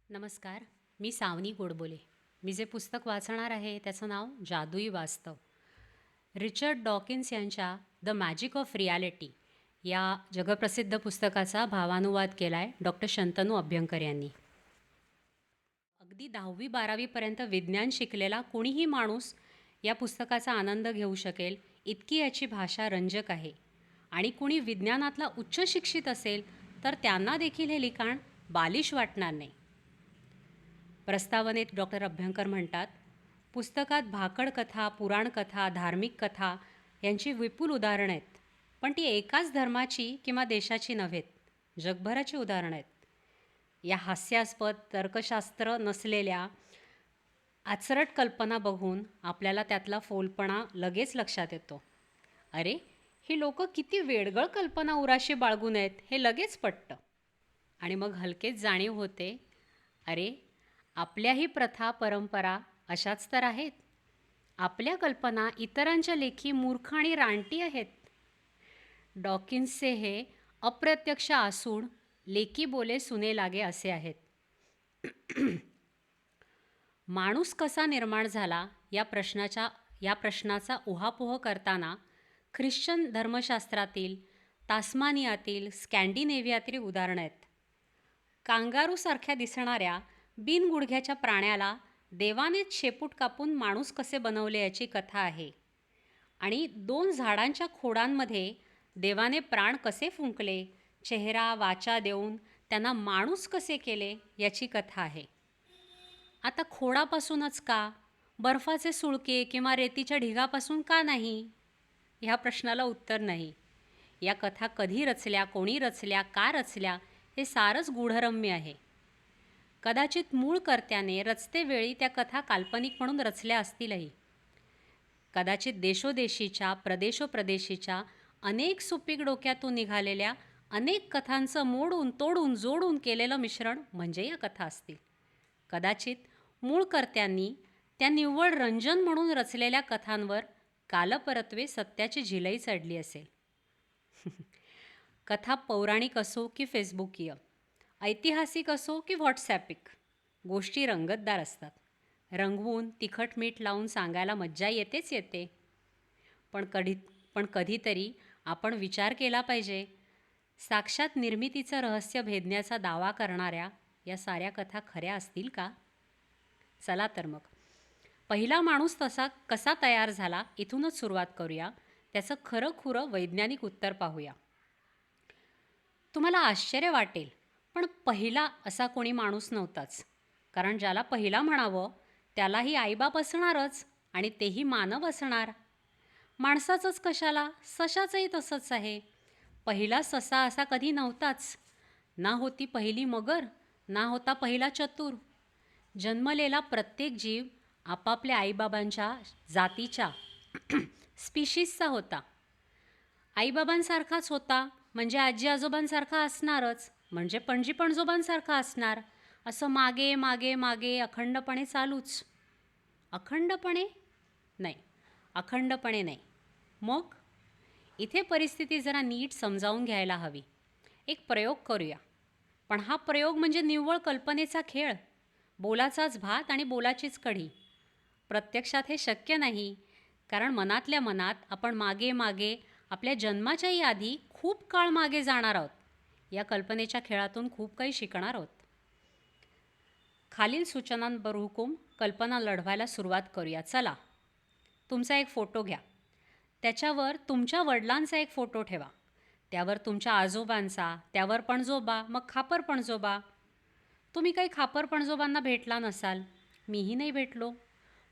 नमस्कार. मी सावनी गोडबोले. मी जे पुस्तक वाचणार आहे त्याचं नाव जादुई वास्तव. रिचर्ड डॉकिन्स यांच्या द मॅजिक ऑफ रियालिटी या जगप्रसिद्ध पुस्तकाचा भावानुवाद केला आहे डॉक्टर शंतनू अभ्यंकर यांनी. अगदी 10वी-12वीपर्यंत विज्ञान शिकलेला कोणीही माणूस या पुस्तकाचा आनंद घेऊ शकेल, इतकी याची भाषा रंजक आहे. आणि कुणी विज्ञानातला उच्च शिक्षित असेल तर त्यांना देखील हे लिखाण बालिश वाटणार नाही. प्रस्तावनेत डॉक्टर अभ्यंकर म्हणतात, पुस्तकात भाकड कथा, पुराण कथा, धार्मिक कथा यांची विपुल उदाहरणं आहेत. पण ती एकाच धर्माची किंवा देशाची नव्हेत, जगभराची उदाहरणं आहेत. या हास्यास्पद तर्कशास्त्र नसलेल्या आचरट कल्पना बघून आपल्याला त्यातला फोलपणा लगेच लक्षात येतो. अरे, ही लोकं किती वेडगळ कल्पना उराशी बाळगून आहेत हे लगेच पटतं. आणि मग हलकेच जाणीव होते, अरे, आपल्याही प्रथा परंपरा अशाच तर आहेत. आपल्या कल्पना इतरांच्या लेखी मूर्ख आणि रानटी आहेत. डॉकिन्सचे हे अप्रत्यक्ष आसूड लेकी बोले सुने लागे असे आहेत. माणूस कसा निर्माण झाला या प्रश्नाचा उहापोह करताना ख्रिश्चन धर्मशास्त्रातील, तास्मानियातील, स्कॅन्डिनेव्हियातील उदाहरणं आहेत. कांगारूसारख्या दिसणाऱ्या बिनगुडघ्याच्या प्राण्याला देवानेच शेपूट कापून माणूस कसे बनवले याची कथा आहे. आणि 2 झाडांच्या खोडांमध्ये देवाने प्राण कसे फुंकले, चेहरा वाचा देऊन त्यांना माणूस कसे केले याची कथा आहे. आता खोडापासूनच का, बर्फाचे सुळके किंवा रेतीच्या ढिगापासून का नाही? ह्या प्रश्नाला उत्तर नाही. या कथा कधी रचल्या, कोणी रचल्या, का रचल्या हे सारंच गूढरम्य आहे. कदाचित मूळ कर्त्याने रचतेवेळी त्या कथा काल्पनिक म्हणून रचल्या असतीलही. कदाचित देशोदेशीच्या, प्रदेशोप्रदेशीच्या अनेक सुपीक डोक्यातून निघालेल्या अनेक कथांचं मोडून तोडून जोडून केलेलं मिश्रण म्हणजे या कथा असतील. कदाचित मूळ कर्त्यांनी त्या निव्वळ रंजन म्हणून रचलेल्या कथांवर कालपरत्वे सत्याची झिलई चढली असेल. कथा पौराणिक असो की फेसबुकीय, ऐतिहासिक असो की व्हॉट्सॲपिक, गोष्टी रंगतदार असतात. रंगवून तिखट मीठ लावून सांगायला मज्जा येतेच येते. पण कधीतरी आपण विचार केला पाहिजे, साक्षात निर्मितीचं रहस्य भेदण्याचा दावा करणाऱ्या या साऱ्या कथा खऱ्या असतील का? चला तर मग, पहिला माणूस कसा तयार झाला इथूनच सुरुवात करूया. त्याचं खरं खुरं वैज्ञानिक उत्तर पाहूया. तुम्हाला आश्चर्य वाटेल, पण पहिला असा कोणी माणूस नव्हताच. कारण ज्याला पहिला म्हणावं त्यालाही आईबाप असणारच, आणि तेही मानव असणार. माणसाचंच कशाला, सशाचंही तसंच आहे. पहिला ससा असा कधी नव्हताच. ना होती पहिली मगर, ना होता पहिला चतुर. जन्मलेला प्रत्येक जीव आपापल्या आईबाबांच्या जातीच्या स्पिशीजचा होता. आईबाबांसारखाच होता म्हणजे आजी आजोबांसारखा असणारच, म्हणजे पणजी पणजोबांसारखा असणार. असं मागे मागे मागे अखंडपणे चालूच. अखंडपणे नाही. मग इथे परिस्थिती जरा नीट समजावून घ्यायला हवी. एक प्रयोग करूया. पण हा प्रयोग म्हणजे निव्वळ कल्पनेचा खेळ, बोलाचाच भात आणि बोलाचीच कढी. प्रत्यक्षात हे शक्य नाही, कारण मनातल्या मनात आपण मागे मागे आपल्या जन्माच्याही आधी खूप काळ मागे जाणार आहोत. या कल्पनेच्या खेळातून खूप काही शिकणार आहोत. खालील सूचनांबरहुकूम कल्पना लढवायला सुरुवात करूया. चला, तुमचा एक फोटो घ्या. त्याच्यावर तुमच्या वडिलांचा एक फोटो ठेवा. त्यावर तुमच्या आजोबांचा, त्यावर पणजोबा, मग खापर पणजोबा. तुम्ही काही खापर पणजोबांना भेटला नसाल, मीही नाही भेटलो.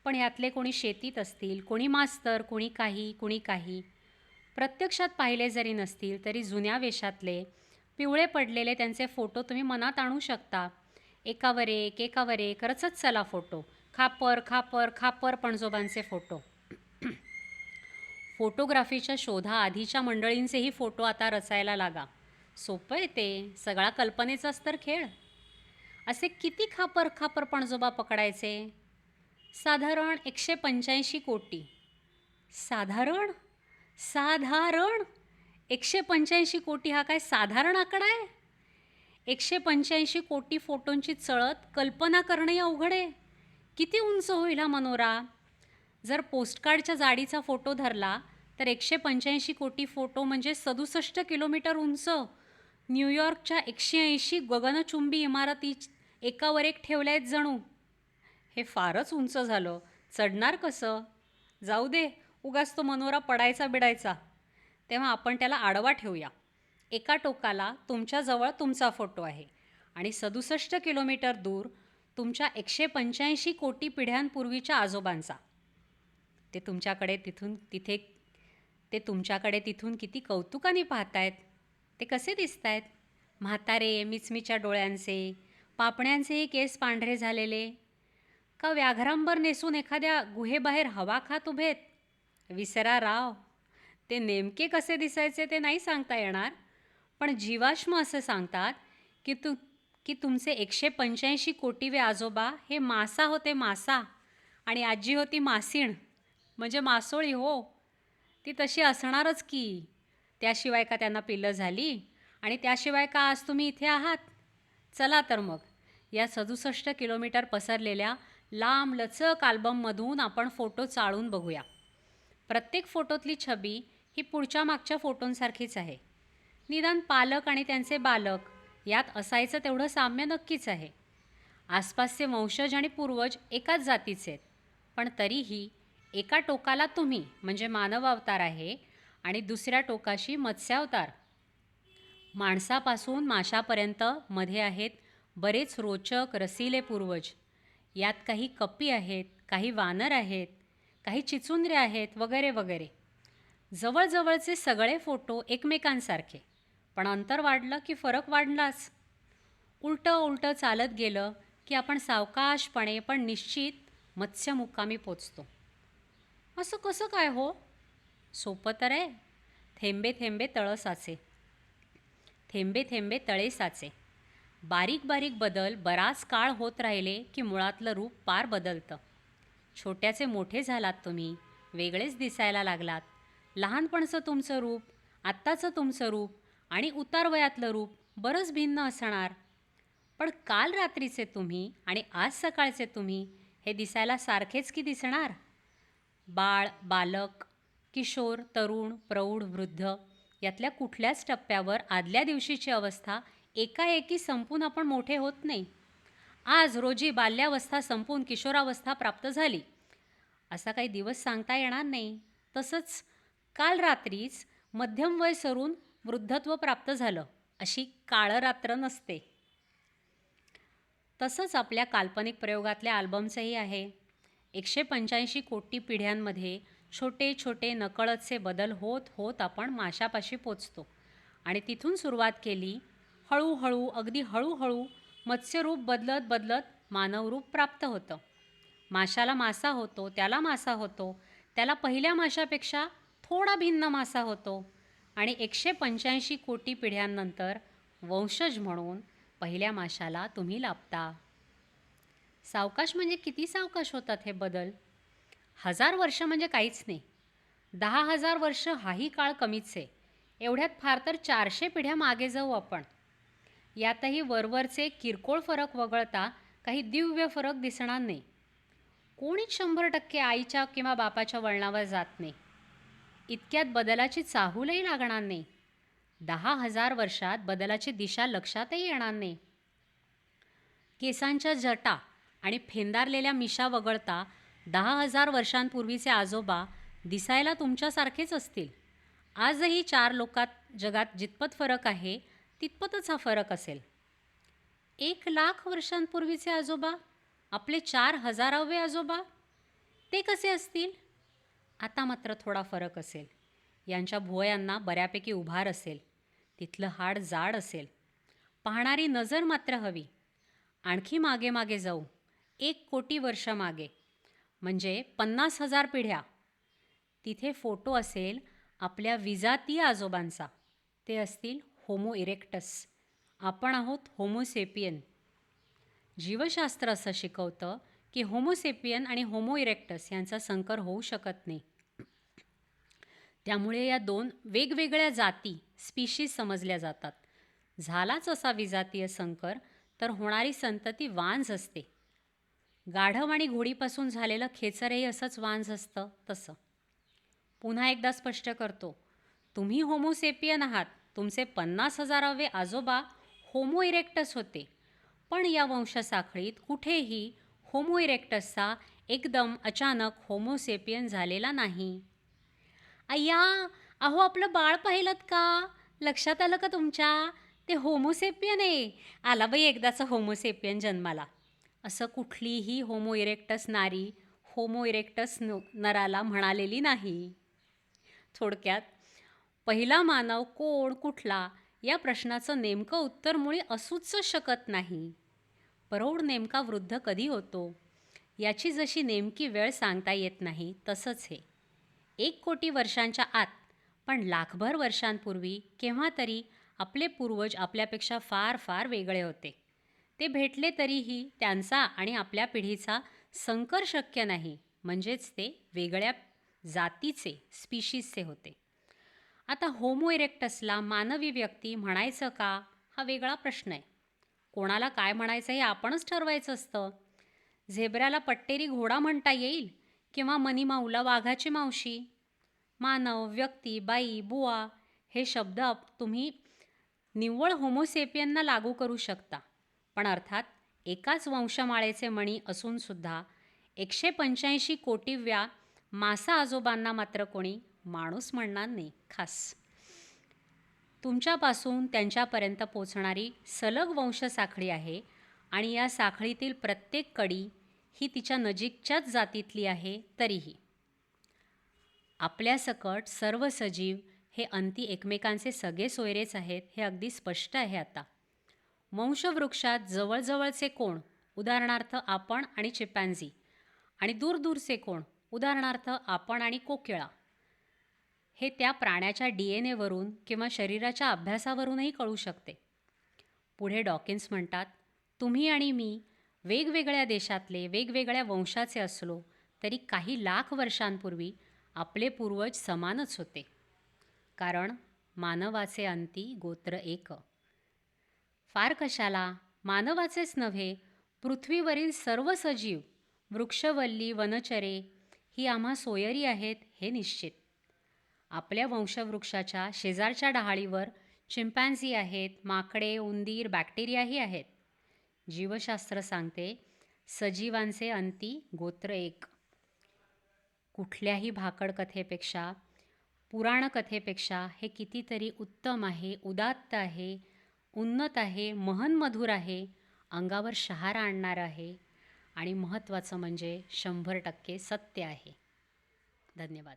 पण यातले कोणी शेतीत असतील, कोणी मास्तर, कुणी काही. प्रत्यक्षात पाहिले जरी नसतील तरी जुन्या वेशातले, पिवळे पडलेले त्यांचे फोटो तुम्ही मनात आणू शकता. एकावर एक रचत चला फोटो. खापर पणजोबांचे फोटो. फोटोग्राफीच्या शोधाआधीच्या मंडळींचेही फोटो आता रचायला लागा. सोपं आहे ते, सगळा कल्पनेचाच तर खेळ. असे किती खापर पणजोबा पकडायचे? साधारण 185 कोटी. साधारण 185 कोटी हा काय साधारण आकडा आहे? 185 कोटी फोटोंची चळत कल्पना करणंही अवघड आहे. किती उंच होईल हा मनोरा? जर पोस्टकार्डच्या जाडीचा फोटो धरला तर 185 कोटी फोटो म्हणजे 67 किलोमीटर उंच. न्यूयॉर्कच्या 180 गगनचुंबी इमारती एकावर एक ठेवल्या आहेत जणू. हे फारच उंच झालं. चढणार कसं? जाऊ दे, उगाच तो मनोरा पडायचा बिडायचा. तेव्हा आपण त्याला आडवा ठेवूया. एका टोकाला तुमच्याजवळ तुमचा फोटो आहे आणि 67 किलोमीटर दूर तुमच्या 185 कोटी पिढ्यांपूर्वीच्या आजोबांचा. ते तुमच्याकडे तिथून किती कौतुकाने पाहतायत. ते कसे दिसतायत? म्हातारे, मिचमिच्या डोळ्यांचे, पापण्यांचेही केस पांढरे झालेले, का व्याघ्रांबर नेसून एखाद्या गुहेबाहेर हवा खात उभेत? विसरा राव, ते नेमके कसे दिसायचे ते नाही सांगता येणार, पण जीवाश्म असं सांगतात की तुमचे 185 कोटीवे आजोबा हे मासा होते, मासा. आणि आजी होती मासीण, म्हणजे मासोळी हो. ती तशी असणारच की. त्याशिवाय का त्यांना पिल्लं झाली आणि त्याशिवाय का आज तुम्ही इथे आहात? चला तर मग या 67 किलोमीटर पसरलेल्या लांब लचक अल्बममधून आपण फोटो चाळून बघूया. प्रत्येक फोटोतली छबी ही पुढच्या मागच्या फोटोंसारखीच आहे. निदान पालक आणि त्यांचे बालक यात असायचं तेवढं साम्य नक्कीच आहे. आसपासचे वंशज आणि पूर्वज एकाच जातीचे आहेत, पण तरीही एका टोकाला तुम्ही म्हणजे मानव अवतार आहे आणि दुसऱ्या टोकाशी मत्स्यावतार. माणसापासून माशापर्यंत मध्ये आहेत बरेच रोचक रसिले पूर्वज. यात काही कप्पी आहेत, काही वानर आहेत, काही चिचुंद्रे आहेत वगैरे वगैरे. जवळजवळचे सगळे फोटो एकमेकांसारखे, पण अंतर वाढलं की फरक वाढलाच. उलटं चालत गेलं की आपण सावकाशपणे पण निश्चित मत्स्यमुक्कामी पोचतो. असं कसं काय हो? सोपं तर आहे. थेंबे थेंबे तळ साचे. थेंबे थेंबे तळे साचे. बारीक बारीक बदल बराच काळ होत राहिले की मुळातलं रूप पार बदलतं. छोट्याचे मोठे झालात तुम्ही, वेगळेच दिसायला लागलात. लहानपणचं तुमचं रूप, आत्ताचं तुमचं रूप आणि उतारवयातलं रूप बरंच भिन्न असणार. पण काल रात्रीचे तुम्ही आणि आज सकाळचे तुम्ही हे दिसायला सारखेच की दिसणार? बाळ, बालक, किशोर, तरुण, प्रौढ, वृद्ध यातल्या कुठल्याच टप्प्यावर आदल्या दिवशीची अवस्था एकाएकी संपून आपण मोठे होत नाही. आज रोजी बाल्यावस्था संपून किशोरावस्था प्राप्त झाली असा काही दिवस सांगता येणार नाही. तसंच काल रात्रीच मध्यम वय सरून वृद्धत्व प्राप्त झालं अशी काळरात्र नसते. तसंच आपल्या काल्पनिक प्रयोगातल्या अल्बमचंही आहे. 185 कोटी पिढ्यांमध्ये छोटे छोटे नकळतचे बदल होत होत आपण माशापाशी पोचतो आणि तिथून सुरुवात केली. हळूहळू, अगदी हळूहळू मत्स्यरूप बदलत बदलत मानवरूप प्राप्त होतं. माशाला मासा होतो, त्याला मासा होतो, त्याला पहिल्या माशापेक्षा थोडा भिन्न मासा होतो आणि 185 कोटी पिढ्यांनंतर वंशज म्हणून पहिल्या माशाला तुम्ही लाभता. सावकाश म्हणजे किती सावकाश होतात हे बदल? 1000 वर्ष म्हणजे काहीच नाही. 10,000 वर्ष हाही काळ कमीच आहे. एवढ्यात फार तर 400 पिढ्या मागे जाऊ आपण. यातही वरवरचे किरकोळ फरक वगळता काही दिव्य फरक दिसणार नाही. कोणीच 100% आईच्या किंवा बापाच्या वळणावर जात नाही. इतक्यात बदलाची चाहूलही लागणार नाही. 10,000 वर्षात बदलाची दिशा लक्षातही येणार नाही. केसांच्या जटा आणि फेंदारलेल्या मिशा वगळता 10,000 वर्षांपूर्वीचे आजोबा दिसायला तुमच्यासारखेच असतील. आजही 4 लोकात जगात जितपत फरक आहे तितपतच हा फरक असेल. 1,00,000 वर्षांपूर्वीचे आजोबा, आपले 4,000वे आजोबा, ते कसे असतील? आता मात्र थोडा फरक असेल. यांच्या भुवयांना बऱ्यापैकी उभार असेल. तिथलं हाड जाड असेल. पाहणारी नजर मात्र हवी. आणखी मागे मागे जाऊ, 1 कोटी वर्ष मागे, म्हणजे 50,000 पिढ्या. तिथे फोटो असेल आपल्या विजातीय आजोबांचा. ते असतील होमो इरेक्टस. आपण आहोत होमोसेपियन. जीवशास्त्र असं शिकवतं की होमोसेपियन आणि होमो इरेक्टस यांचा संकर होऊ शकत नाही. त्यामुळे या 2 वेगवेगळ्या जाती, स्पीशीज समजल्या जातात. झालाच असा विजातीय संकर तर होणारी संतती वांझ असते. गाढव आणि घोडीपासून झालेलं खेचरही असंच वांझ असतं तसं. पुन्हा एकदा स्पष्ट करतो, तुम्ही होमोसेपियन आहात. तुमचे 50,000वे आजोबा होमो इरेक्टस होते. पण या वंशसाखळीत कुठेही होमो इरेक्टसचा एकदम अचानक होमोसेपियन झालेला नाही. अय्या, अहो आपलं बाळ पाहिलंत का? लक्षात आलं का तुमच्या? ते होमोसेपियन आहे. आला बाई एकदाचा होमोसेपियन जन्माला. असं कुठलीही होमो इरेक्टस नारी होमो इरेक्टस नराला म्हणालेली नाही. थोडक्यात, पहिला मानव कोण कुठला या प्रश्नाचं नेमकं उत्तर मुळी असूच शकत नाही. प्रौढ नेमका वृद्ध कधी होतो याची जशी नेमकी वेळ सांगता येत नाही, तसंच हे 1,00,00,000 वर्षांच्या आत, पण लाखभर वर्षांपूर्वी केव्हा तरी आपले पूर्वज आपल्यापेक्षा फार फार वेगळे होते. ते भेटले तरीही त्यांचा आणि आपल्या पिढीचा संकर शक्य नाही, म्हणजेच ते वेगळ्या जातीचे, स्पीशीजचे होते. आता होमो इरेक्टसला मानवी व्यक्ती म्हणायचं का, हा वेगळा प्रश्न आहे. कोणाला काय म्हणायचं हे आपणच ठरवायचं असतं. झेब्राला पट्टेरी घोडा म्हणता येईल किंवा मनीमाऊला वाघाची मावशी. मानव, व्यक्ती, बाई, बुवा हे शब्द तुम्ही निव्वळ होमोसेपियनना लागू करू शकता. पण अर्थात एकाच वंशमाळेचे मणी असूनसुद्धा 185 कोटीव्या मासा आजोबांना मात्र कोणी माणूस म्हणणार नाही. खास तुमच्यापासून त्यांच्यापर्यंत पोचणारी सलग वंशसाखळी आहे आणि या साखळीतील प्रत्येक कडी ही तिच्या नजीकच्याच जातीतली आहे. तरीही आपल्यासकट सर्व सजीव हे अंती एकमेकांचे सगळे सोयरेच आहेत हे अगदी स्पष्ट आहे. आता वंशवृक्षात जवळजवळचे कोण, उदाहरणार्थ आपण आणि चिंपॅन्झी, आणि दूरदूरचे कोण, उदाहरणार्थ आपण आणि कोकिळा, हे त्या प्राण्याच्या DNA वरून किंवा शरीराच्या अभ्यासावरूनही कळू शकते. पुढे डॉकिन्स म्हणतात, तुम्ही आणि मी वेगवेगळ्या देशातले, वेगवेगळ्या वंशाचे असलो तरी काही लाख वर्षांपूर्वी आपले पूर्वज समानच होते. कारण मानवाचे अंती गोत्र एक. फार कशाला, मानवाचेच नव्हे, पृथ्वीवरील सर्व सजीव, वृक्षवल्ली, वनचरे ही आम्हा सोयरी आहेत हे निश्चित. आपल्या वंशवृक्षाच्या शेजारच्या डहाळीवर चिंपॅन्झी आहेत, माकडे, उंदीर, बॅक्टेरियाही आहेत. जीवशास्त्र सांगते, सजीवांचे अंती गोत्र एक. कुठल्याही भाकड कथेपेक्षा, पुराणकथेपेक्षा हे कितीतरी उत्तम आहे, उदात्त आहे, उन्नत आहे, महन्मधुर आहे, अंगावर शहार आणणारं आहे आणि महत्त्वाचं म्हणजे 100% सत्य आहे. धन्यवाद.